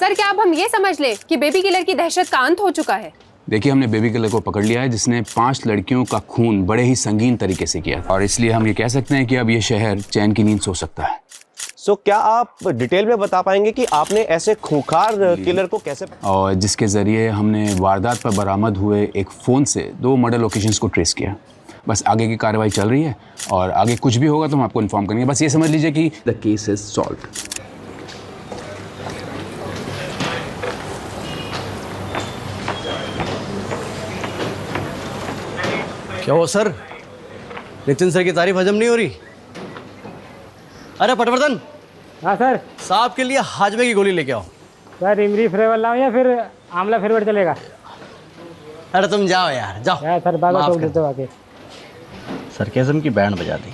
Sir क्या अब हम ये समझ लें कि बेबी किलर की दहशत का अंत हो चुका है? देखिए, हमने बेबी किलर को पकड़ लिया है जिसने 5 लड़कियों का खून बड़े ही संगीन तरीके से किया, और इसलिए हम ये कह सकते हैं कि अब ये शहर चैन की नींद सो सकता है। सो क्या आप डिटेल में बता पाएंगे कि आपने ऐसे खूंखार किलर को कैसे, और जिसके ज़रिए हमने वारदात पर बरामद हुए एक फ़ोन से 2 मर्डर लोकेशंस को ट्रेस किया। बस आगे की कार्रवाई चल रही है और आगे कुछ भी होगा तो हम आपको इन्फॉर्म करेंगे। बस ये समझ लीजिए कि द केस इज सॉल्व्ड। क्या हो सर, नितिन सर की तारीफ हजम नहीं हो रही? अरे पटवर्धन। हाँ सर। साहब के लिए हाजमे की गोली लेके आओ। सर इमली फ्लेवर लाओ या फिर आंवला फ्लेवर चलेगा? अरे तुम जाओ यार, जाओ। यार सर बाबा टोक देते आके। सरकेज़म की बैंड बजा दी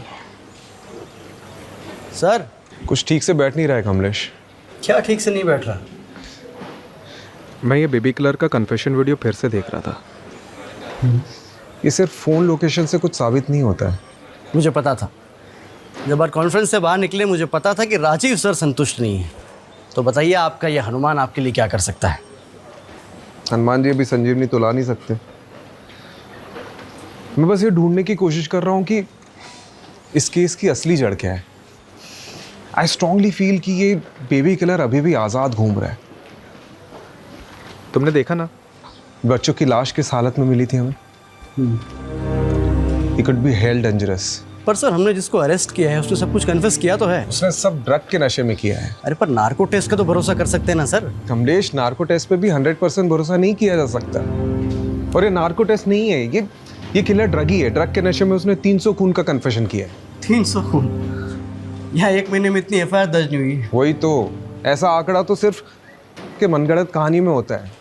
सर। कुछ ठीक से बैठ नहीं रहा है कमलेश। क्या ठीक से नहीं बैठ रहा? मैं ये बेबी किलर का कन्फेशन वीडियो फिर से देख रहा था। ये सिर्फ फ़ोन लोकेशन से कुछ साबित नहीं होता है। मुझे पता था, जब बार कॉन्फ्रेंस से बाहर निकले मुझे पता था कि राजीव सर संतुष्ट नहीं है। तो बताइए आपका ये हनुमान आपके लिए क्या कर सकता है? हनुमान जी अभी संजीवनी तो ला नहीं सकते। मैं बस ये ढूंढने की कोशिश कर रहा हूँ कि इस केस की असली जड़ क्या है। आई स्ट्रांगली फील कि ये बेबी किलर अभी भी आज़ाद घूम रहा है। तुमने देखा ना, बच्चों की लाश किस हालत में मिली थी हमें। He could be held dangerous। पर सर हमने जिसको अरेस्ट किया है उसने सब कुछ कन्फेस किया तो है। उसने सब ड्रग के नशे में किया है। अरे पर नार्को टेस्ट का तो भरोसा कर सकते हैं ना सर। कमलेश, नार्को टेस्ट पे भी 100% भरोसा नहीं किया जा सकता। और ये नार्को टेस्ट नहीं है, ये किलर ड्रगी है। ड्रग के नशे में उसने 300 खून का कन्फेशन किया है। 300 खून? यहाँ 1 महीने में इतनी FIR दर्ज नहीं हुई। वही तो, ऐसा आंकड़ा तो सिर्फ के मनगढ़ंत कहानी में होता है।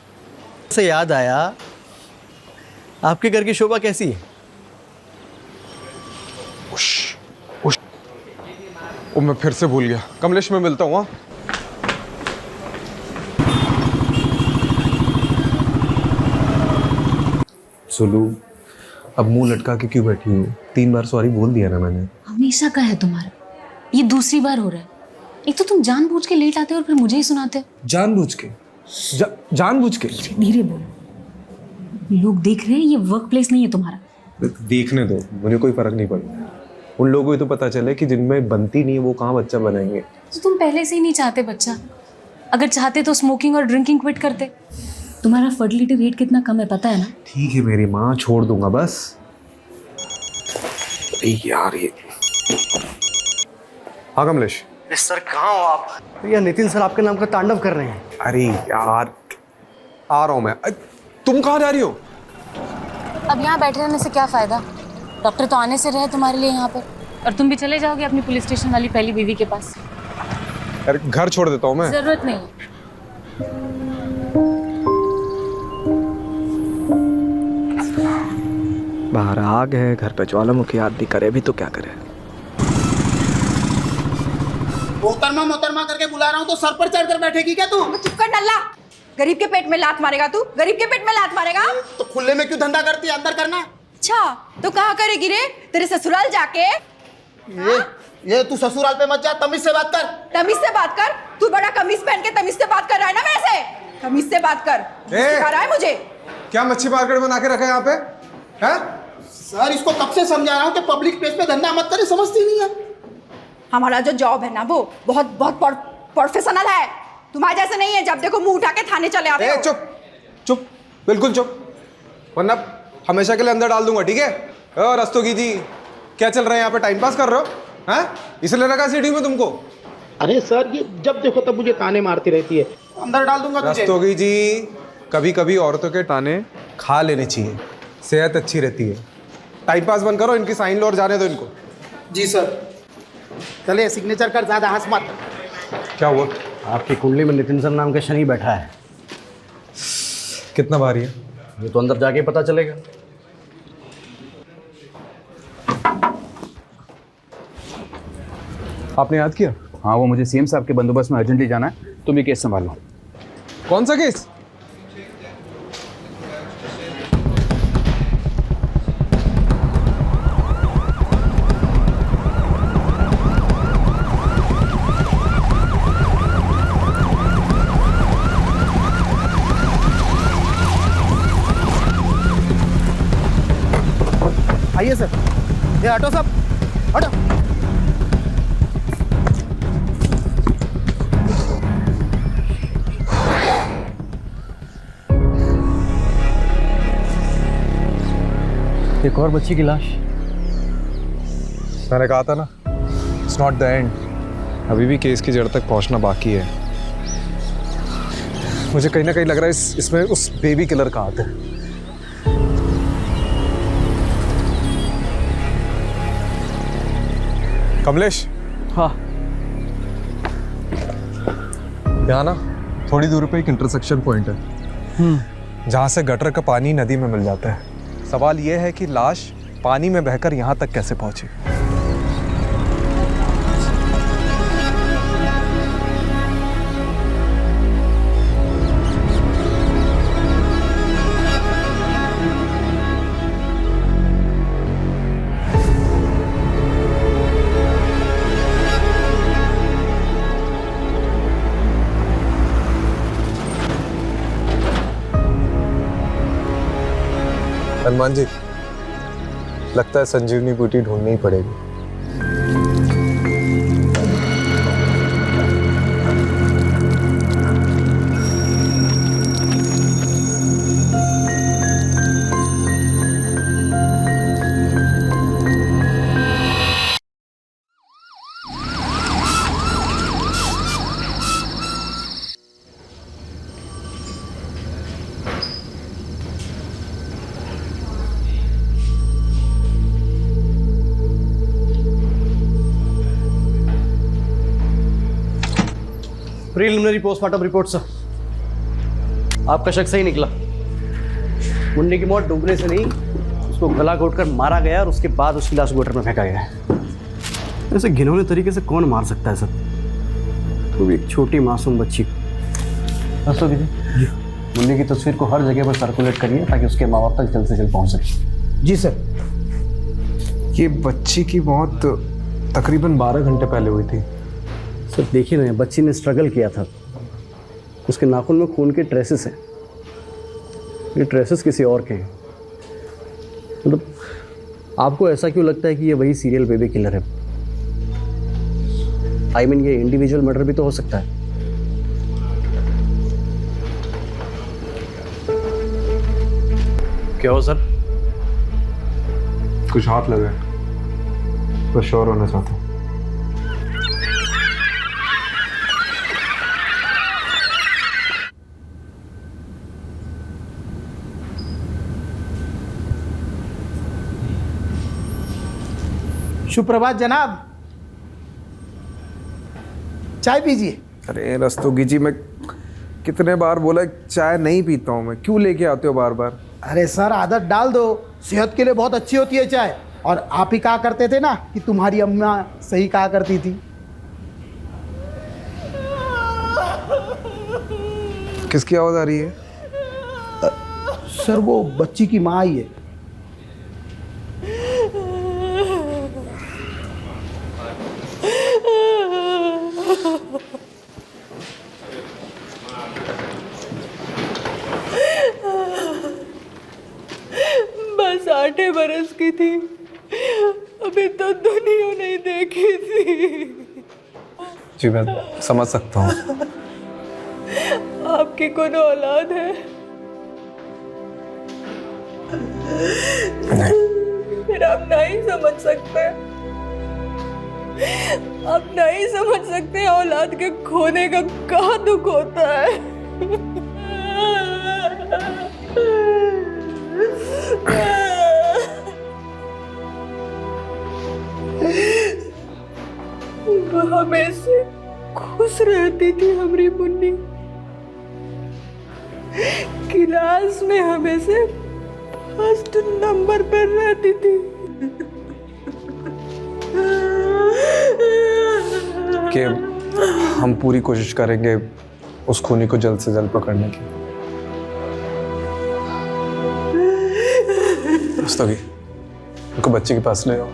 से याद आया, आपके घर की शोभा कैसी है? ओ, मैं फिर से भूल गया। कमलेश मैं मिलता हूँ। सुलू, अब मुंह लटका के क्यों बैठी हूँ? 3 बार सॉरी बोल दिया ना मैंने। हमेशा का है तुम्हारा, ये दूसरी बार हो रहा है। एक तो तुम जानबूझ के लेट आते हो और फिर मुझे ही सुनाते हो। जानबूझ के? जानबूझ के? धीरे बोलो, लोग देख रहे हैं। ये वर्क प्लेस नहीं है तुम्हारा। देखने दो, मुझे कोई फर्क नहीं पड़ता। उन लोगों को तो पता चले कि जिनमें बनती नहीं है वो कहाँ बच्चा बनाएंगे। तो तुम पहले से ही नहीं चाहते बच्चा। अगर चाहते तो स्मोकिंग और ड्रिंकिंग क्विट करते। तुम्हारा फर्टिलिटी रेट कितना कम है पता है ना? ठीक है मेरी माँ, छोड़ दूंगा बस। यार ये, हाँ कमलेश। सर कहाँ हो आप? भैया नितिन सर आपके नाम का तांडव कर रहे हैं। अरे यार, आ रहा हूँ मैं। तुम कहाँ जा रही हो? अब यहाँ बैठे रहने से क्या फायदा? डॉक्टर तो आने से रहे तुम्हारे लिए यहाँ पर, और तुम भी चले जाओगे अपनी पुलिस स्टेशन वाली पहली बीवी के पास। अरे घर छोड़ देता हूँ मैं। जरूरत नहीं। बाहर आग है, घर पे ज्वालामुखी आदमी करे भी तो क्या करे। मोहतरमा करके बुला रहा हूँ तो सर पर चढ़ कर बैठेगी क्या तू? चुप कर नल्ला। गरीब के पेट में लात मारेगा तू? गरीब के पेट में लात मारेगा? तो खुले में क्यों धंधा करती है? अंदर करना। अच्छा तो कहाँ करेगी रे? तेरे ससुराल जाके? ये तू ससुराल पे मत जा, तमीज से बात कर। तमीज से बात कर? तू बड़ा कमीज पहन के तमीज से बात कर रहा है ना मेरे से? तमीज से बात कर। सिखा रहा है मुझे? क्या मच्छी मार्केट बना के रखा है यहाँ पे? हैं? सर इसको कब से समझा रहा हूँ कि पब्लिक प्लेस पे धंधा मत करे, समझती नहीं है। हमारा जो जॉब है ना वो बहुत बहुत प्रोफेशनल है। तुम्हारे जैसे नहीं है, जब देखो मुंह उठा के थाने चले आते हो। चुप चुप, बिल्कुल चुप, वरना हमेशा के लिए अंदर डाल दूंगा, ठीक है? और रस्तोगी जी, क्या चल रहा है यहाँ पे? टाइम पास कर रहे हो? हैं? इसलिए रखा सीढ़ी में तुमको? अरे सर ये जब देखो तब मुझे ताने मारती रहती है। अंदर डाल दूंगा तुझे। रस्तोगी जी, कभी कभी औरतों के ताने खा लेने चाहिए, सेहत अच्छी रहती है। टाइम पास बंद करो, इनकी साइन लो और जाने दो इनको। जी सर। चले सिग्नेचर कर, ज्यादा हंस मत। क्या हुआ? आपकी कुंडली में नितिन सर नाम का शनि बैठा है। कितना भारी है? ये तो अंदर जाके पता चलेगा। आपने याद किया? हाँ, वो मुझे सीएम साहब के बंदोबस्त में अर्जेंटली जाना है, तुम ये केस संभाल लो। कौन सा केस? ये हटो सब, हटो। एक और बच्ची की लाश। मैंने कहा था ना, इट्स नॉट द एंड। अभी भी केस की जड़ तक पहुंचना बाकी है। मुझे कहीं ना कहीं लग रहा है इसमें उस बेबी किलर का हाथ है। कमलेश। हाँ। यहाँ ना थोड़ी दूर पे एक इंटरसेक्शन पॉइंट है जहाँ से गटर का पानी नदी में मिल जाता है। सवाल यह है कि लाश पानी में बहकर यहाँ तक कैसे पहुंची। हनुमान जी, लगता है संजीवनी बूटी ढूंढनी ही पड़ेगी। Preliminary postmortem report sir. आपका शक सही निकला। मुन्नी की मौत डूबने से नहीं, उसको गला घोटकर मारा गया और उसके बाद उसकी लाश गटर में फेंका गया है। ऐसे घिनौने तरीके से कौन मार सकता है सर? वो भी एक छोटी मासूम बच्ची को। रस्तोगी जी, मुन्नी की तस्वीर को हर जगह पर सर्कुलेट करिए ताकि उसके माँ बाप तक जल्द से जल्द पहुँच सके। जी सर। ये बच्ची की मौत तकरीबन 12 घंटे पहले हुई थी। सर देखिए ना, बच्ची ने स्ट्रगल किया था। उसके नाखून में खून के ट्रेसेस हैं। ये ट्रेसेस किसी और के हैं। मतलब आपको ऐसा क्यों लगता है कि ये वही सीरियल बेबी किलर है? आई मीन ये इंडिविजुअल मर्डर भी तो हो सकता है। क्या हो सर? कुछ हाथ लगे तो श्योर होना चाहता हूँ। सुप्रभात जनाब, चाय पीजिए। अरे रस्तोगी जी, मैं कितने बार बोला चाय नहीं पीता हूँ मैं, क्यों लेके आते हो बार बार? अरे सर, आदत डाल दो, सेहत के लिए बहुत अच्छी होती है चाय। और आप ही कहा करते थे ना कि तुम्हारी अम्मा सही कहा करती थी। किसकी आवाज आ रही है? सर वो बच्ची की माँ आई है। बस 8 बरस की थी, अभी तो दुनिया नहीं देखी थी। जी मैं समझ सकता हूँ। आपकी कौन औलाद है? फिर आप नहीं समझ सकते। आप नहीं समझ सकते औलाद के खोने का क्या दुख होता है। हमेशा खुश रहती थी हमारी मुन्नी। क्लास में हमेशा फर्स्ट नंबर पर रहती थी। कि हम पूरी कोशिश करेंगे उस खूनी को जल्द से जल्द पकड़ने की। रस्तोगी, उनको बच्चे के पास ले आओ।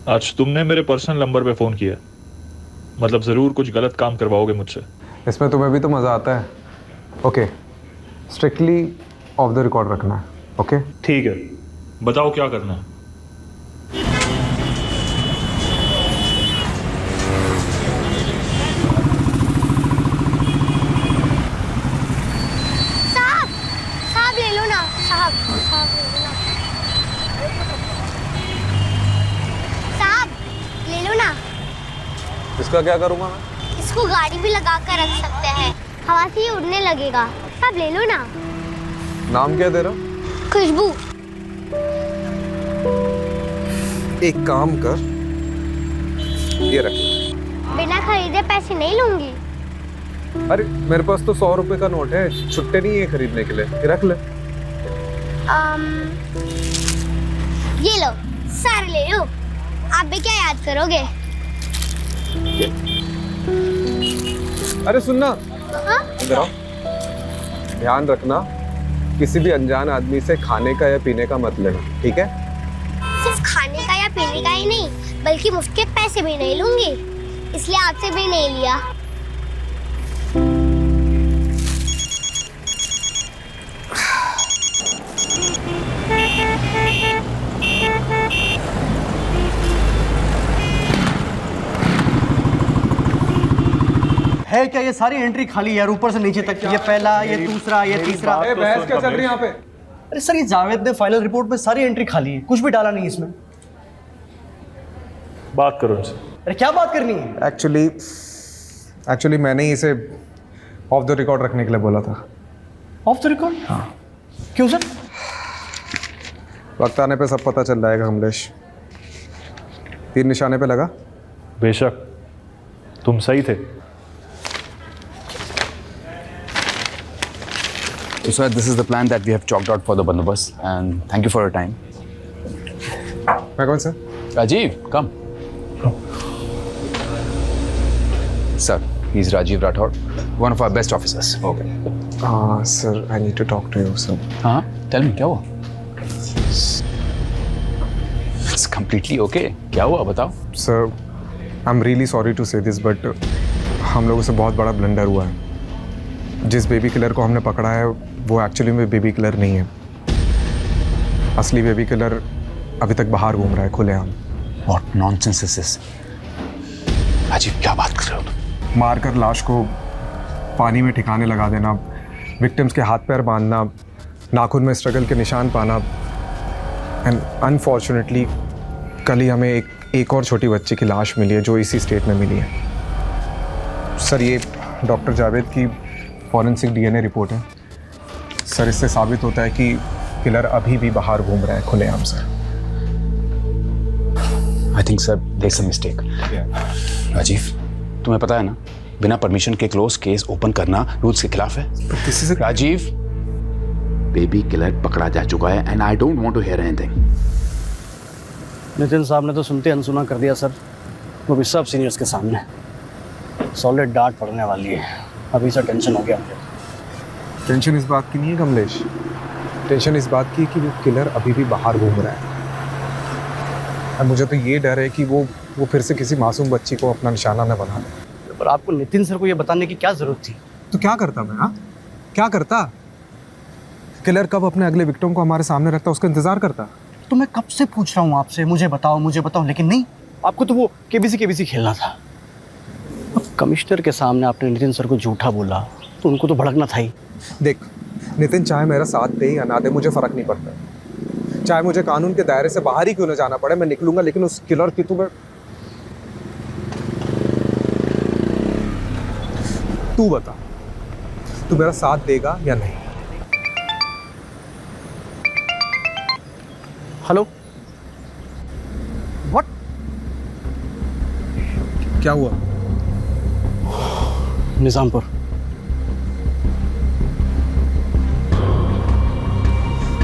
आज तुमने मेरे पर्सनल नंबर पे फ़ोन किया, मतलब ज़रूर कुछ गलत काम करवाओगे मुझसे। इसमें तुम्हें भी तो मज़ा आता है। Okay, strictly of the record रखना है। ओके ठीक है, बताओ क्या करना है। साहब ले लो ना, साहब ले लो ना, साहब ले लो ना। इसका क्या करूँगा मैं? इसको गाड़ी भी लगा कर रख सकते हैं, हवा से ही उड़ने लगेगा। साहब ले लो ना। नाम क्या दे रहा? खुशबू। एक काम कर, ये रख। बिना खरीदे पैसे नहीं लूंगी। अरे मेरे पास तो 100 रुपए का नोट है, छुट्टे नहीं है खरीदने के लिए, ये रख ले। ये लो, सारे ले लो। आप भी क्या याद करोगे? अरे सुनना, हाँ? इधर आओ। ध्यान रखना, किसी भी अनजान आदमी से खाने का या पीने का मत लेना, ठीक है? सिर्फ खाने का या पीने का ही नहीं, बल्कि मुफ्त के पैसे भी नहीं लूंगी, इसलिए आपसे भी नहीं लिया। है क्या ये सारी एंट्री खाली यार, ऊपर से नीचे तक। ये पहला, ये दूसरा, ये तीसरा। बहस क्या चल रही है यहाँ पे? अरे सर, ये जावेद ने फाइनल रिपोर्ट में सारी एंट्री खाली है, कुछ भी डाला नहीं इसमें। बात करो इनसे। अरे क्या बात करनी है? एक्चुअली मैंने ही इसे ऑफ द रिकॉर्ड रखने के लिए बोला था। Of the record? हाँ। क्यों सर? वक्त आने पे सब पता चल जाएगा कमलेश। तीर निशाने पे लगा? बेशक, तुम सही थे। So sir, this is the plan that we have chalked out for the bandobast, and thank you for your time. मैं कौन sir? Rajiv, come. Sir, he's Rajiv Rathod, one of our best officers. Okay. Sir, I need to talk to you, sir. हाँ, tell me क्या हुआ? It's completely okay. क्या हुआ बताओ? Sir, I'm really sorry to say this, but हम लोगों से बहुत बड़ा ब्लंडर हुआ है। जिस बेबी किलर को हमने पकड़ा है वो एक्चुअली में बेबी किलर नहीं है। असली बेबी किलर अभी तक बाहर घूम रहा है खुलेआम। What nonsense is this? Rajiv, क्या बात कर रहे हो तुम? मारकर लाश को पानी में ठिकाने लगा देना, विक्टिम्स के हाथ पैर बांधना, नाखून में स्ट्रगल के निशान पाना, एंड अनफॉर्चुनेटली कल ही हमें एक और छोटी बच्ची की लाश मिली है जो इसी स्टेट में मिली है। सर, ये डॉक्टर जावेद की फॉरेंसिक डीएनए रिपोर्ट है। सर, इससे साबित होता है कि किलर अभी भी बाहर घूम रहा है खुलेआम sir. I think sir, there's a mistake. Rajiv, तुम्हें पता है ना, बिना परमिशन के क्लोज केस ओपन करना रूल्स के खिलाफ है। राजीव, बेबी किलर पकड़ा जा चुका है and I don't want to hear anything. Nitin साहब ने तो सुनते अनसुना कर दिया सर, वो भी सब सीनियर्स के सामने। सॉलिड डांट पड़ने वाली है। अभी सर टेंशन हो गया मुझे। टेंशन इस बात की नहीं है कमलेश, टेंशन इस बात की कि वो किलर अभी भी बाहर घूम रहा है। और मुझे तो ये डर है कि वो फिर से किसी मासूम बच्ची को अपना निशाना न बना ले। पर आपको नितिन सर को ये बताने की क्या जरूरत थी? तो क्या करता मैं? हाँ, क्या करता? किलर कब अपने अगले विक्टिम को हमारे सामने रखता, उसका इंतजार करता। तो मैं कब से पूछ रहा हूँ आपसे, मुझे बताओ, लेकिन नहीं, आपको तो वो केबीसी खेलना था। अब कमिश्नर के सामने आपने नितिन सर को झूठा बोला तो उनको तो भड़कना था ही। देख, नितिन चाहे मेरा साथ दे या ना दे, मुझे फर्क नहीं पड़ता। चाहे मुझे कानून के दायरे से बाहर ही क्यों ना जाना पड़े, मैं निकलूंगा, लेकिन उस किलर की तू बता, तू मेरा साथ देगा या नहीं? Hello, what? क्या हुआ? निजामपुर।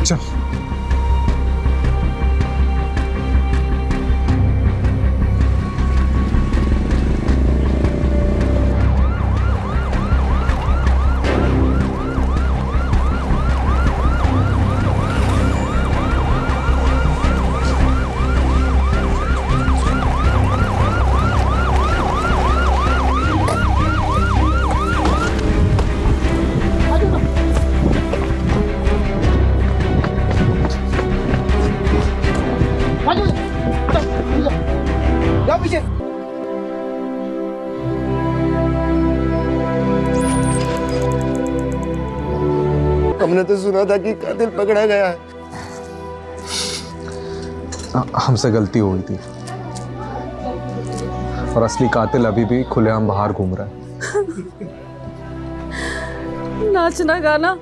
चल। हमने तो सुना था कि कातिल पकड़ा गया है। हमसे गलती हो गई थी और असली कातिल अभी भी खुलेआम बाहर घूम रहा है। नाचना गाना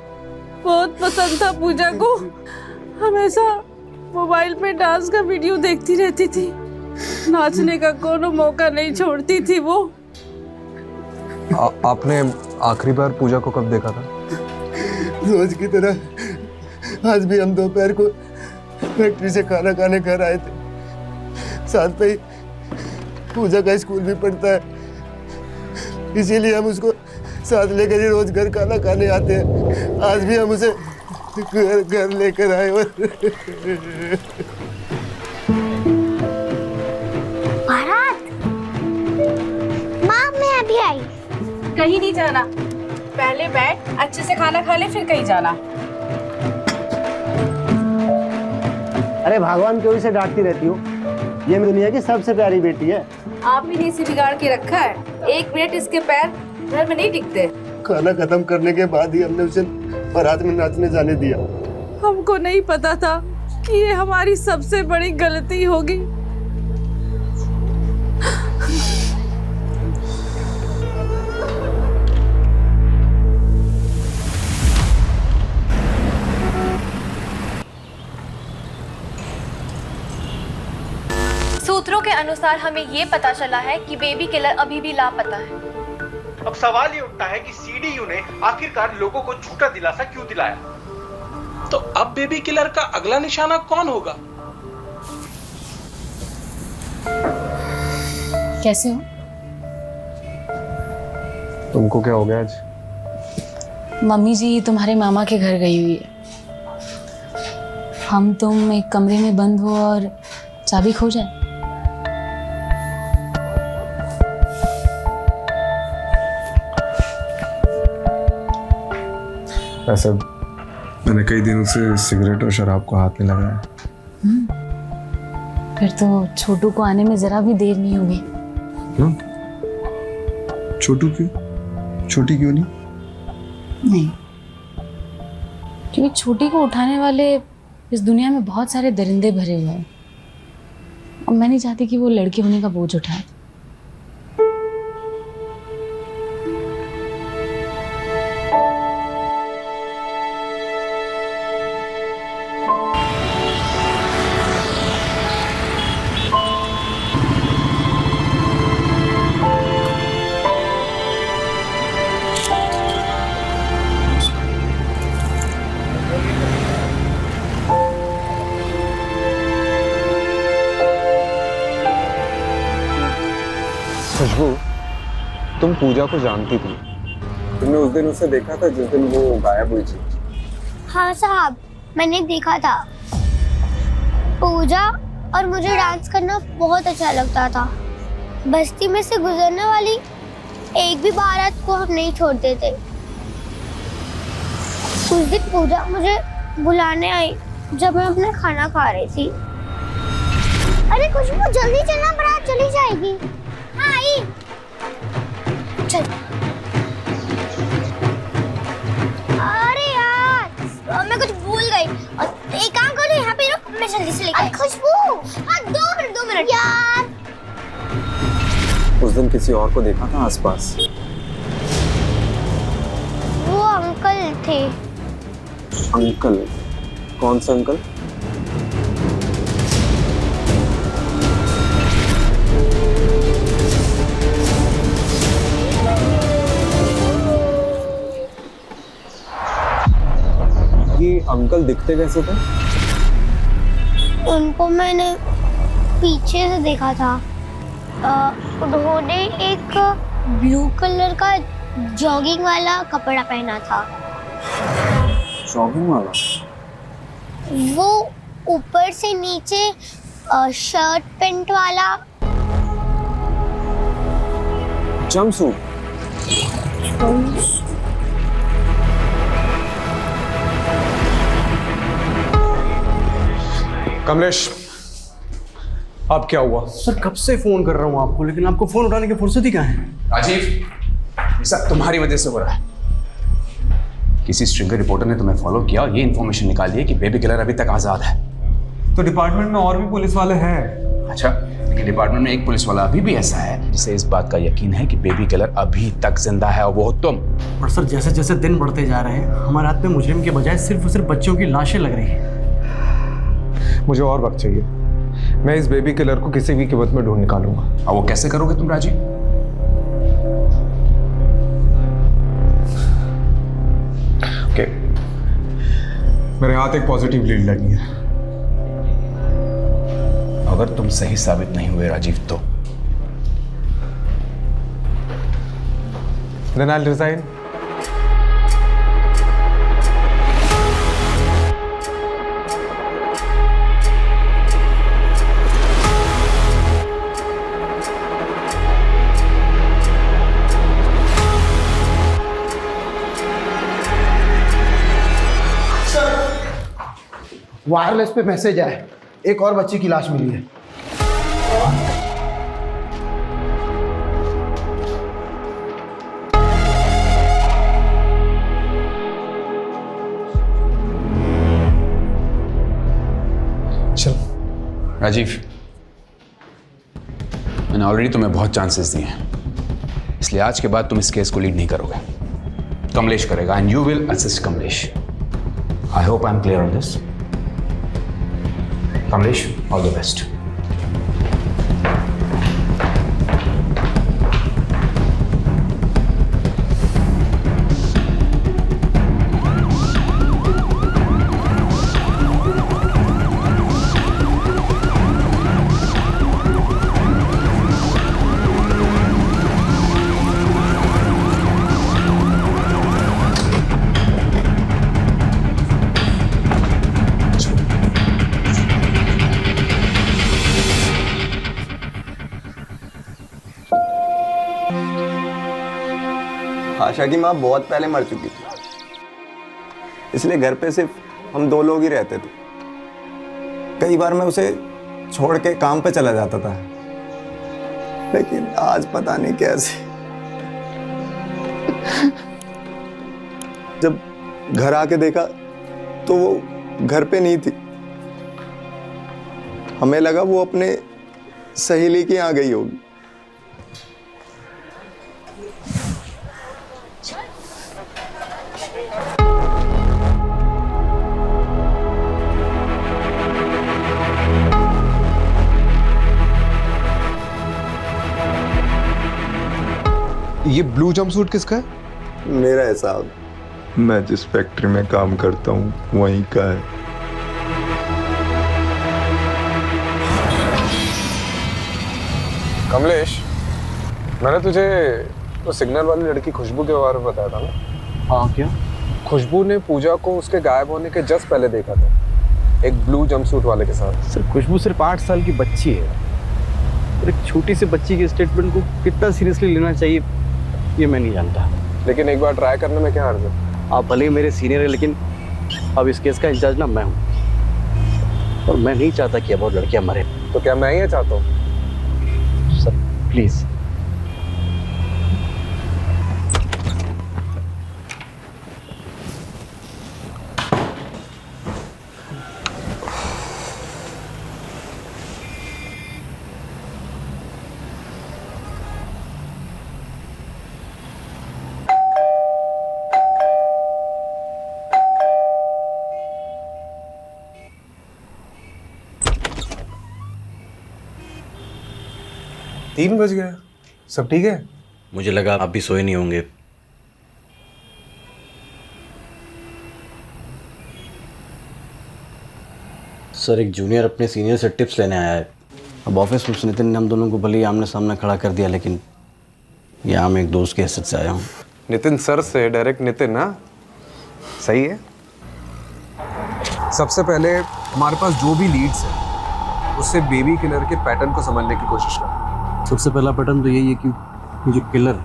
बहुत पसंद था पूजा को। हमेशा मोबाइल पे डांस का वीडियो देखती रहती थी। नाचने का कोनो मौका नहीं छोड़ती थी वो। आपने आखिरी बार पूजा को कब देखा था? रोज की तरह आज भी हम दोपहर को फैक्ट्री से खाना खाने घर आए थे। साथ में ही पूजा का स्कूल भी पढ़ता है, इसीलिए हम उसको साथ लेकर ही रोज घर खाना खाने आते हैं। आज भी हम उसे घर लेकर आए। भारत, माँ मैं अभी आई। कहीं नहीं जाना, पहले बैठ अच्छे से खाना खा ले फिर कहीं जाना। अरे भगवान क्यों इसे डांटती रहती हो? ये दुनिया की सबसे प्यारी बेटी है। आप ही ने इसे बिगाड़ के रखा है। 1 मिनट इसके पैर घर में नहीं टिकते। खाना खत्म करने के बाद ही हमने उसे बारात में नाचने जाने दिया। हमको नहीं पता था कि ये हमारी सबसे बड़ी गलती होगी। सूत्रों के अनुसार हमें ये पता चला है कि बेबी किलर अभी भी लापता है। अब सवाल ये उठता है कि सीडीयू ने आखिरकार लोगों को झूठा दिलासा क्यों दिलाया? तो अब बेबी किलर का अगला निशाना कौन होगा? कैसे हो? तुमको क्या हो गया आज? मम्मी जी तुम्हारे मामा के घर गई हुई है। हम तुम एक कमरे में बंद हो और चाबी खो जाए। वैसे मैंने कई दिनों से सिगरेट और शराब को हाथ नहीं लगाया। फिर तो छोटू को आने में जरा भी देर नहीं होगी। क्यों? छोटू क्यों? छोटी क्यों नहीं? नहीं, क्योंकि छोटी को उठाने वाले इस दुनिया में बहुत सारे दरिंदे भरे हुए हैं और मैं नहीं चाहती कि वो लड़के होने का बोझ उठाए। खुशबू, तुम पूजा को जानती थी? तुमने उस दिन उसे देखा था जिस दिन वो गायब हुई थी? हाँ साहब, मैंने देखा था। पूजा और मुझे डांस करना बहुत अच्छा लगता था। बस्ती में से गुजरने वाली एक भी बारात को हम नहीं छोड़ते थे। उस दिन पूजा मुझे बुलाने आई जब मैं अपना खाना खा रही थी। अरे खुशबू जल्दी चलना, बारात चली जाएगी। हाँ आई। चल। अरे यार, मैं कुछ भूल गई। एक काम करो, यहाँ पे रुक, मैं जल्दी से लेकर। खुशबू, हाँ 2 मिनट यार। उस दिन किसी और को देखा था आसपास? वो अंकल थे। अंकल? कौन सा अंकल? ये अंकल दिखते कैसे थे? उनको मैंने पीछे से देखा था। उन्होंने एक ब्लू कलर का जॉगिंग वाला कपड़ा पहना था। जॉगिंग वाला? वो ऊपर से नीचे शर्ट पैंट वाला। जंपसूट? कमलेश, अब क्या हुआ? सर कब से फोन कर रहा हूँ आपको, लेकिन आपको फोन उठाने की फुर्सत ही कहाँ है? राजीव, ये सब तुम्हारी वजह से हो रहा है। किसी स्ट्रिंगर रिपोर्टर ने तुम्हें फॉलो किया और ये इन्फॉर्मेशन निकाली है कि बेबी किलर अभी तक आज़ाद है। तो डिपार्टमेंट में और भी पुलिस वाले हैं। अच्छा, लेकिन डिपार्टमेंट में एक पुलिस वाला अभी भी ऐसा है जिसे इस बात का यकीन है कि बेबी किलर अभी तक जिंदा है, और वो तुम। पर सर, जैसे जैसे दिन बढ़ते जा रहे हैं हमारे हाथ में मुजरिम के बजाय सिर्फ और सिर्फ बच्चों की लाशें लग रही हैं। मुझे और वक्त चाहिए। मैं इस बेबी किलर को किसी भी कीमत में ढूंढ निकालूंगा। और वो कैसे करोगे तुम राजीव? ओके, मेरे हाथ एक पॉजिटिव लीड लगी है। अगर तुम सही साबित नहीं हुए राजीव तो Then I'll resign. वायरलेस पे मैसेज आया, एक और बच्ची की लाश मिली है। चल राजीव, मैंने ऑलरेडी तुम्हें बहुत चांसेस दिए हैं, इसलिए आज के बाद तुम इस केस को लीड नहीं करोगे। कमलेश करेगा and you will assist Kamlesh. I hope I am clear on this. Kamlesh, all the best. Asha की माँ बहुत पहले मर चुकी थी, इसलिए घर पे सिर्फ हम 2 लोग ही रहते थे। कई बार मैं उसे छोड़ के काम पे चला जाता था, लेकिन आज पता नहीं कैसे जब घर आके देखा तो वो घर पे नहीं थी। हमें लगा वो अपने सहेली के यहाँ गई होगी। ये ब्लू जंपसूट किसका है? मेरा है साहब, मैं जिस फैक्ट्री में काम करता हूँ वहीं का है। कमलेश, मैंने तुझे तो सिग्नल वाली लड़की खुशबू के बारे में बताया था ना? हाँ, क्या? खुशबू ने पूजा को उसके गायब होने के जस्ट पहले देखा था, एक ब्लू जंपसूट वाले के साथ। सर, खुशबू सिर्फ 8 साल की बच्ची है, और एक छोटी सी बच्ची के स्टेटमेंट को कितना सीरियसली लेना चाहिए ये मैं नहीं जानता। लेकिन एक बार ट्राई करने में क्या हर्ज है? आप भले ही मेरे सीनियर हैं, लेकिन अब इस केस का इंचार्ज ना मैं हूँ, और मैं नहीं चाहता कि अब और लड़कियां मरे। तो क्या मैं ये चाहता हूँ? Sir please. तीन बज गया, सब ठीक है? मुझे लगा आप भी सोए नहीं होंगे। सर, एक जूनियर अपने सीनियर से टिप्स लेने आया है। अब ऑफिस में नितिन ने हम दोनों को भले ही आमने सामने खड़ा कर दिया, लेकिन यहाँ मैं एक दोस्त के हैसियत से आया हूँ। नितिन सर से डायरेक्ट नितिन ना? सही है। सबसे पहले हमारे पास जो भी लीड्स है उससे बेबी किलर के पैटर्न को समझने की कोशिश कर। सबसे पहला पैटर्न तो यही है कि ये जो किलर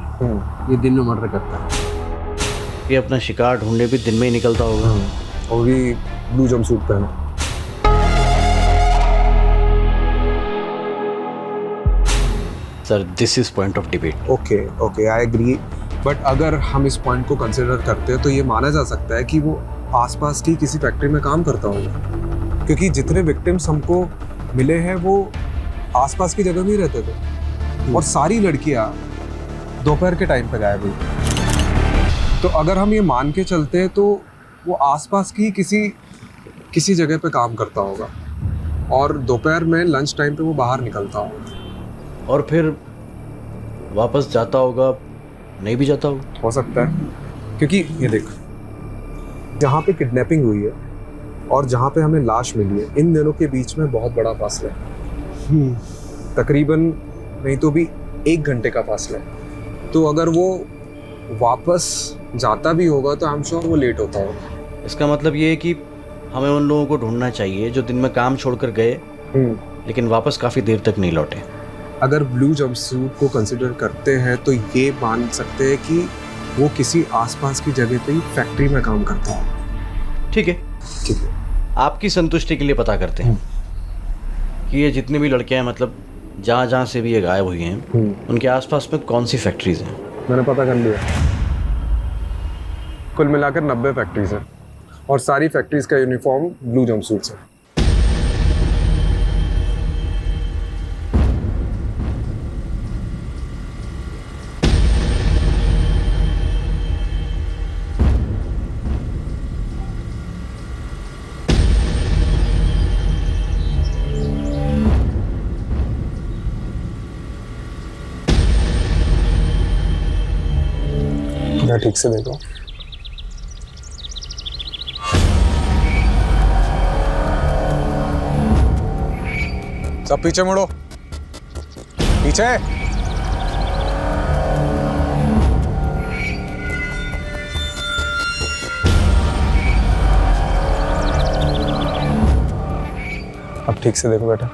ये दिन में मर्डर करता है। ये अपना शिकार ढूंढने भी दिन में ही निकलता होगा, और भी ब्लू जंपसूट पहना। Sir, this is point of debate. Okay, I agree, but अगर हम इस पॉइंट को कंसिडर करते हैं तो ये माना जा सकता है कि वो आसपास की किसी फैक्ट्री में काम करता होगा, क्योंकि जितने विक्टिम्स हमको मिले हैं वो आसपास की जगह में ही रहते थे और सारी लड़कियां दोपहर के टाइम पे गायब हुई। तो अगर हम ये मान के चलते हैं तो वो आसपास की किसी जगह पे काम करता होगा और दोपहर में लंच टाइम पे वो बाहर निकलता होगा और फिर वापस जाता होगा, नहीं भी जाता होगा। हो सकता है, क्योंकि ये देख, जहाँ पे किडनैपिंग हुई है और जहाँ पे हमें लाश मिली है, इन दोनों के बीच में बहुत बड़ा फासला है। तकरीबन नहीं तो भी 1 घंटे का फासला है। तो अगर वो वापस जाता भी होगा तो आई एम श्योर वो लेट होता होगा। इसका मतलब ये है कि हमें उन लोगों को ढूंढना चाहिए जो दिन में काम छोड़कर गए लेकिन वापस काफ़ी देर तक नहीं लौटे। अगर ब्लू जंपसूट को कंसिडर करते हैं तो ये मान सकते हैं कि वो किसी आसपास की जगह पे ही फैक्ट्री में काम करता है। ठीक है, आपकी संतुष्टि के लिए पता करते हैं कि ये जितनी भी लड़कियां हैं, मतलब जहाँ से भी ये गायब हुई हैं, उनके आसपास में कौन सी फैक्ट्रीज हैं। मैंने पता कर लिया, कुल मिलाकर 90 फैक्ट्रीज हैं और सारी फैक्ट्रीज का यूनिफॉर्म ब्लू जंपसूट्स है। ठीक से देखो, सब पीछे मुड़ो, पीछे। अब ठीक से देखो बेटा।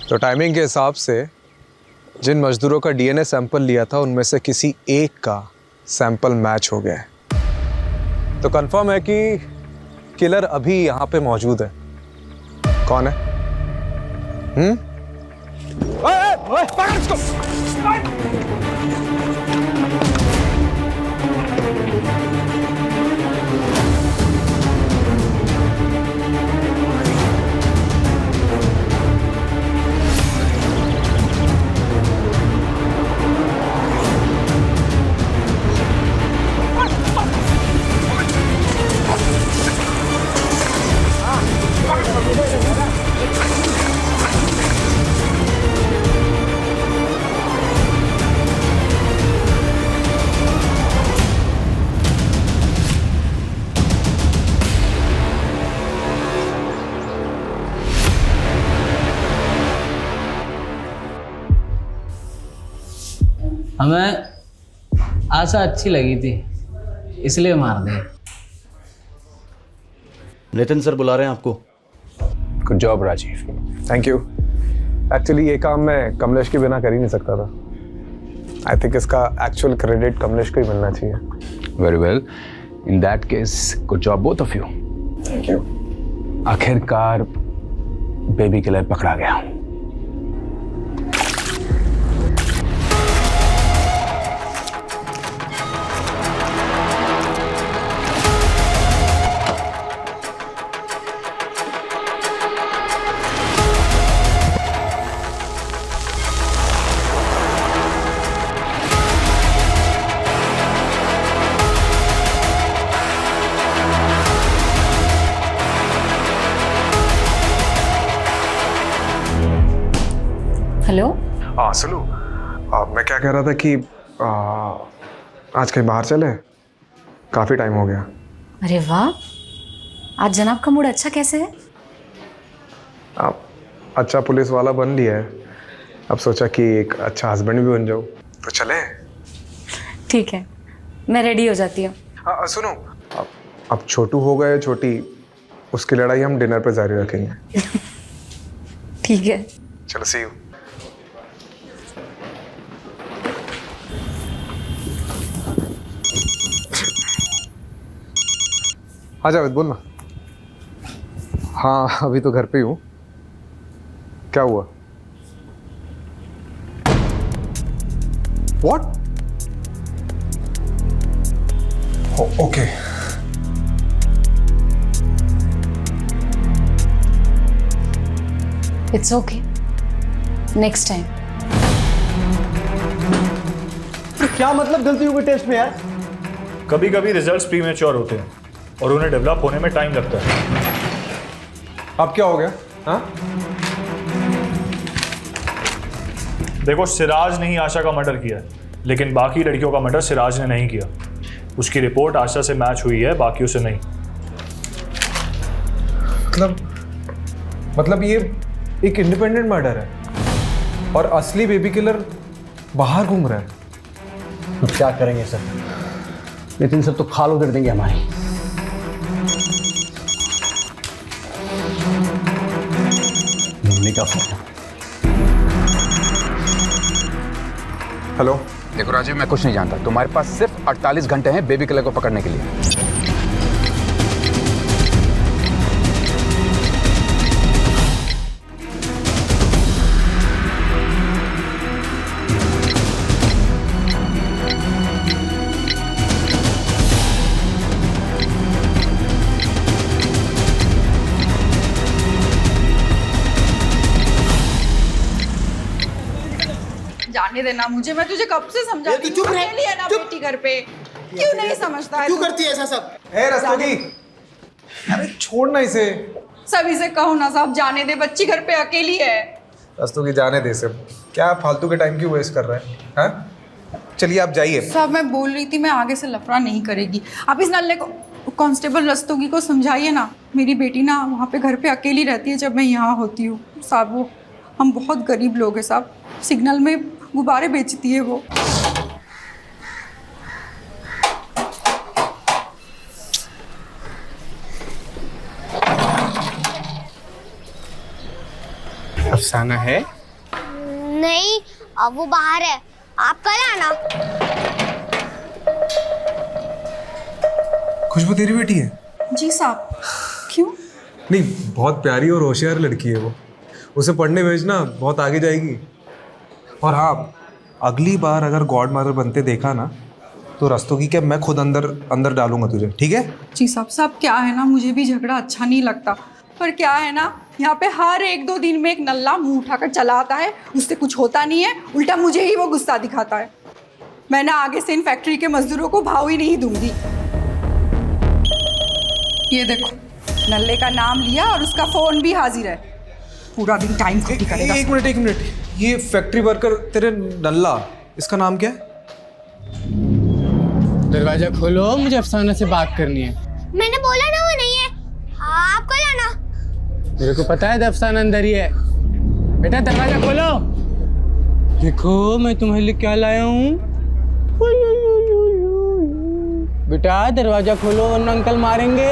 तो टाइमिंग के हिसाब से जिन मजदूरों का डीएनए सैंपल लिया था उनमें से किसी एक का सैंपल मैच हो गया है। तो कंफर्म है कि किलर अभी यहाँ पे मौजूद है। कौन है? ओए, पकड़ इसको। हमें आशा अच्छी लगी थी इसलिए मार दिया। नितिन सर बुला रहे हैं आपको। Good job Rajiv. Thank you. Actually ये काम मैं कमलेश के बिना कर ही नहीं सकता था। आई थिंक इसका एक्चुअल क्रेडिट कमलेश को ही मिलना चाहिए। Very well, in that case good job both of you. Thank you. आखिरकार बेबी किलर पकड़ा गया। हेलो। हाँ सुनो, मैं क्या कह रहा था कि आज कहीं बाहर चले, काफ़ी टाइम हो गया। अरे वाह, आज जनाब का मूड अच्छा कैसे है? आप अच्छा पुलिस वाला बन लिया है, अब सोचा कि एक अच्छा हस्बैंड भी बन जाऊँ। तो चले? ठीक है, मैं रेडी हो जाती हूँ। सुनो, अब छोटू हो गए छोटी, उसकी लड़ाई हम डिनर पे जारी रखेंगे। ठीक है, चलो सी यू। हाँ जावेद बोल ना। हाँ अभी तो घर पे ही हूँ। क्या हुआ? What? Okay. It's okay, next time. क्या मतलब गलती हो गई टेस्ट में यार? कभी कभी रिजल्ट्स प्रीमेच्योर होते हैं और उन्हें डेवलप होने में टाइम लगता है। अब क्या हो गया? हाँ? देखो, सिराज ने ही आशा का मर्डर किया, लेकिन बाकी लड़कियों का मर्डर सिराज ने नहीं किया। उसकी रिपोर्ट आशा से मैच हुई है, बाकियों से नहीं। मतलब ये एक इंडिपेंडेंट मर्डर है और असली बेबी किलर बाहर घूम रहा है। अब क्या करेंगे सर? नितिन सर तो खाल उधर देंगे हमारी। मम्मी का फोन। हेलो। देखो राजीव, मैं कुछ नहीं जानता। तुम्हारे पास सिर्फ 48 घंटे हैं बेबी किलर को पकड़ने के लिए। जाने देना मुझे, मैं तुझे कब से समझाती हूँ। अकेली है ना बेटी घर पे, क्यों नहीं समझता है? क्यों करती है ऐसा सब? रस्तोगी, अरे छोड़ना इसे। सभी से कहो ना साहब, जाने दे, बच्ची घर पे अकेली है। रस्तोगी जाने दे सब, क्या फालतू के टाइम क्यों वेस्ट कर रहा है? हाँ? चलिए आप जाइए। साहब मैं बोल रही थी, मैं आगे से लफड़ा नहीं करेगी। आप इस नल्ले को, कांस्टेबल रस्तोगी को समझाइए ना। मेरी बेटी ना वहाँ पे घर पे अकेली रहती है जब मैं यहाँ होती हूँ साहब। वो हम बहुत गरीब लोग हैं साहब, सिग्नल में गुब्बारे बेचती है वो। अफसाना है? नहीं, अब वो बाहर है, आप कल आना। खुशबू तेरी बेटी है? जी साहब। क्यों? नहीं, बहुत प्यारी और होशियार लड़की है वो, उसे पढ़ने भेजना, बहुत आगे जाएगी। और हाँ, अगली बार अगर गॉड मदर बनते देखा ना तो रस्तोगी के मैं खुद अंदर डालूंगा तुझे, ठीक है? जी साहब। साहब क्या है ना, मुझे भी झगड़ा अच्छा नहीं लगता, पर क्या है ना, यहाँ पे हर 1-2 दिन में एक नल्ला मुंह उठाकर चला आता है, उससे कुछ होता नहीं है, उल्टा मुझे ही वो गुस्सा दिखाता है। मैं ना आगे से इन फैक्ट्री के मजदूरों को भाव ही नहीं दूंगी। ये देखो, नल्ले का नाम लिया और उसका फोन भी हाजिर है। पूरा दिन टाइम खत्म करेगा। एक मिनट, ये फैक्ट्री वर्कर तेरे नल्ला, इसका नाम क्या है? दरवाजा खोलो, मुझे अफसाना से बात करनी है। मैंने बोला ना वो नहीं है, आप कल आना। मेरे को पता है अफसाना अंदर ही है। बेटा दरवाजा खोलो। देखो मैं तुम्हारे लिए क्या लाया हूँ। बेटा दरवाजा खोलो वरना अंकल मारेंगे।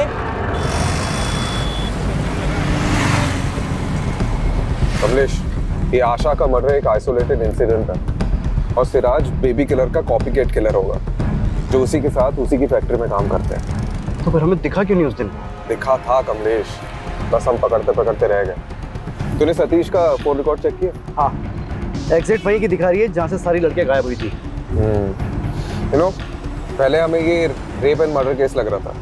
कमलेश, ये आशा का मर्डर एक आइसोलेटेड इंसिडेंट है और सिराज बेबी किलर का कॉपीकैट किलर होगा जो उसी के साथ उसी की फैक्ट्री में काम करते हैं। तो फिर हमें दिखा क्यों नहीं उस दिन? दिखा था कमलेश, बस हम पकड़ते रह गए। तूने सतीश का फोन रिकॉर्ड चेक किया? हाँ, एग्जैक्ट वही की दिखा रही है जहाँ से सारी लड़कियाँ गायब हुई थी। यू नो, पहले हमें ये रेप एंड मर्डर केस लग रहा था,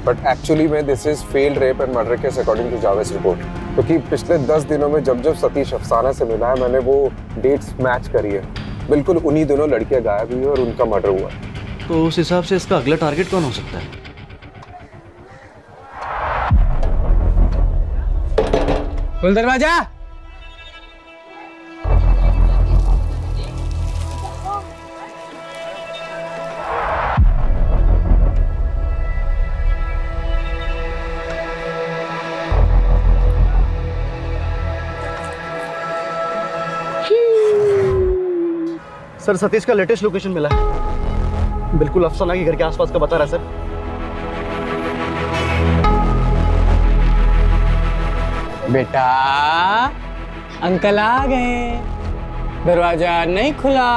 बट एक्चुअली में this is failed rape and murder case according to Javed report. क्योंकि पिछले 10 दिनों में जब सतीश अफसाना से मिला है, मैंने वो डेट्स मैच करी है, बिल्कुल उन्हीं दोनों लड़कियां गायब हुई और उनका मर्डर हुआ। तो उस हिसाब से इसका अगला टारगेट कौन हो सकता है? खोल दरवाजा। सर सतीश का लेटेस्ट लोकेशन मिला है, बिल्कुल अफसाना के घर के आसपास का बता रहा है सर। बेटा अंकल आ गए, दरवाजा नहीं खुला।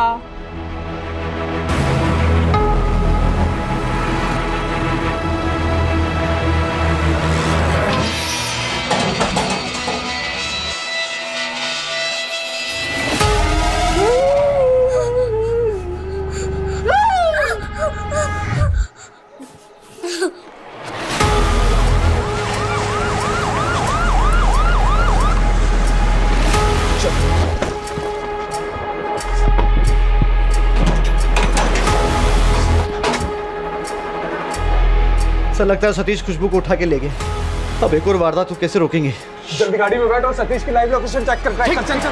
सर लगता है सतीश खुशबू को उठा के ले गए। अब एक और वारदात तो कैसे रोकेंगे? जल्दी गाड़ी में बैठो, सतीश की लाइव लोकेशन चेक कर। चल चल चल चल।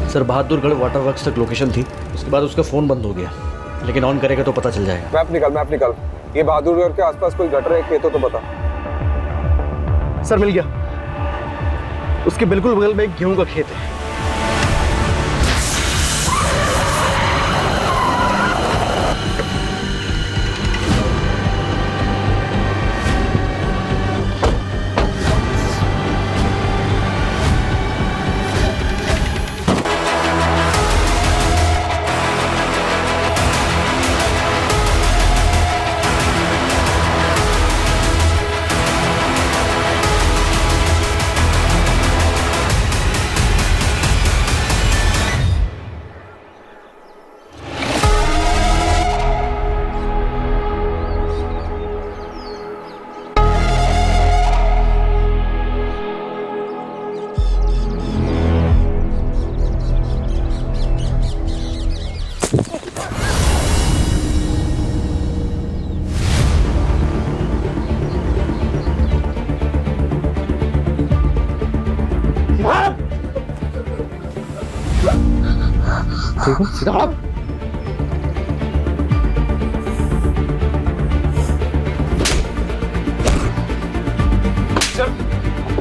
सर बहादुरगढ़ वाटर वर्क्स तक लोकेशन थी, उसके बाद उसका फोन बंद हो गया, लेकिन ऑन करेगा तो पता चल जाएगा। मैप निकाल। ये बहादुरगढ़ के आसपास कोई गटर है, खेत हो तो बता। सर मिल गया, उसके बिल्कुल बगल में एक गेहूं का खेत है। ठीक है, सीधा हट। चल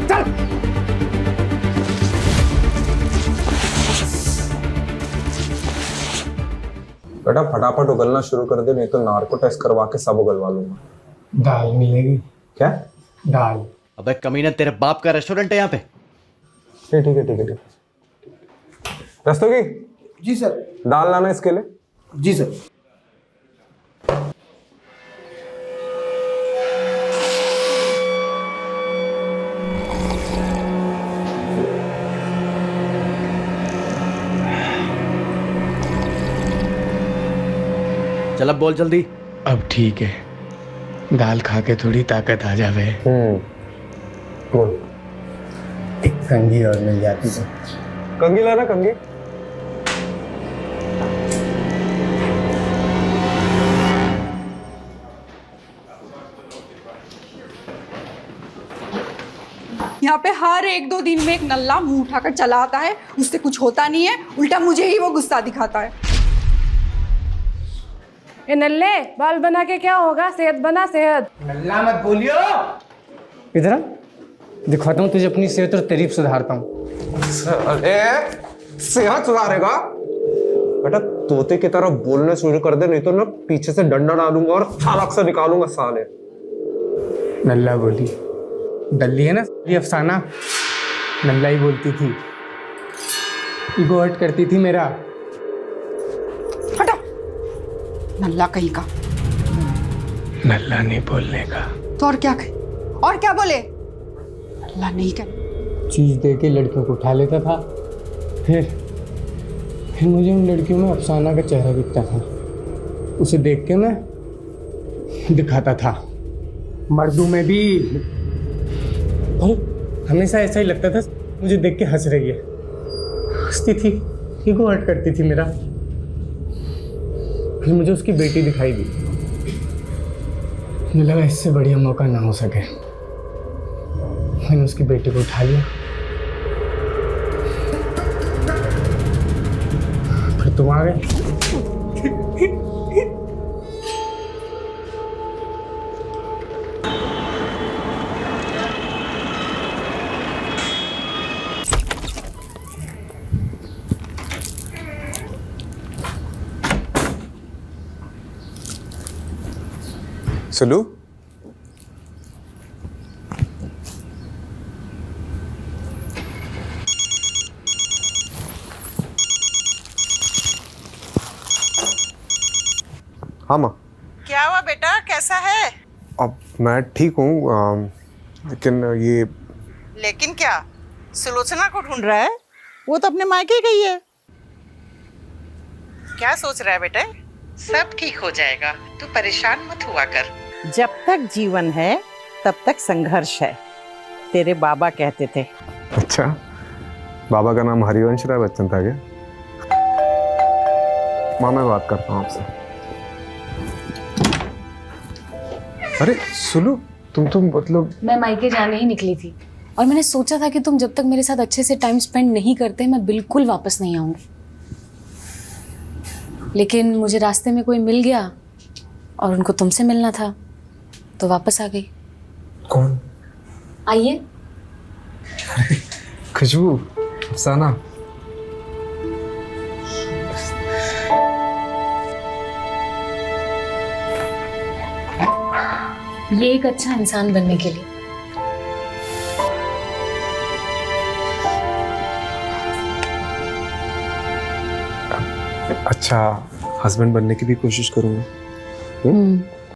चल। बेटा फटाफट उगलना शुरू कर दे, नहीं तो नार्को टेस्ट करवा के सब उगलवा लूंगा। दाल मिलेगी क्या? दाल। अबे कमीना, तेरे बाप का रेस्टोरेंट है यहाँ पे? ठीक है। रस्तोगी जी सर। दाल लाना इसके लिए। जी सर। चल अब बोल जल्दी। अब ठीक है, दाल खा के थोड़ी ताकत आ जावे। बोल। एक कंघी और मिल जाती है। कंघी लाना, कंघी। यहाँ पे हर 1-2 दिन में एक नल्ला मुंह उठाकर चला आता है, उससे कुछ होता नहीं है, उल्टा मुझे ही वो गुस्सा दिखाता है। ए नल्ले, बाल बना के क्या होगा? सेहत बना, सेहत। नल्ला मत बोलियो। इधर दिखाता हूँ तुझे अपनी सेहत और तारीफ सुधारता हूँ। अरे सेहत सुधारेगा? बेटा तोते की तरह बोलने शुरू कर दे, नहीं तो ना पीछे से डंडा डालूंगा और छालक से निकालूंगा साले। नल्ला बोली, डल्ली है ना ये अफसाना, नल्ला ही बोलती थी, ईगो हर्ट करती थी मेरा। हटा, नल्ला कहीं का। नल्ला नहीं बोलने का तो और क्या कहे? और क्या बोले? नल्ला नहीं कहे। चीज दे के लड़कियों को उठा लेता था, फिर मुझे उन लड़कियों में अफसाना का चेहरा दिखता था, उसे देख के मैं दिखाता था। मर्दों में भी हमेशा ऐसा ही लगता था, मुझे देख के हंस रही है, हंसती थी, ईगो हर्ट करती थी मेरा। फिर मुझे उसकी बेटी दिखाई दी, मुझे लगा इससे बढ़िया मौका ना हो सके, मैंने उसकी बेटी को उठा लिया। फिर तुम आ गए। सुलू, हाँ माँ। क्या हुआ बेटा, कैसा है? अब मैं ठीक हूँ, लेकिन ये लेकिन क्या? सुलोचना को ढूंढ रहा है? वो तो अपने मायके गई है। क्या सोच रहा है बेटे? सब ठीक हो जाएगा, तू परेशान मत हुआ कर। जब तक जीवन है तब तक संघर्ष है, तेरे बाबा कहते थे। अच्छा, बाबा का नाम हरिवंश राय बच्चन था क्या? माँ मैं बात करता हूँ आपसे। अरे सुलू, तुम मतलब मैं मायके जाने ही निकली थी और मैंने सोचा था कि तुम जब तक मेरे साथ अच्छे से टाइम स्पेंड नहीं करते मैं बिल्कुल वापस नहीं आऊंगी, लेकिन मुझे रास्ते में कोई मिल गया और उनको तुमसे मिलना था तो वापस आ गई। कौन? आइए। खुशबू, अफसाना। ये एक अच्छा इंसान बनने के लिए। अच्छा हस्बैंड बनने की भी कोशिश करूंगा।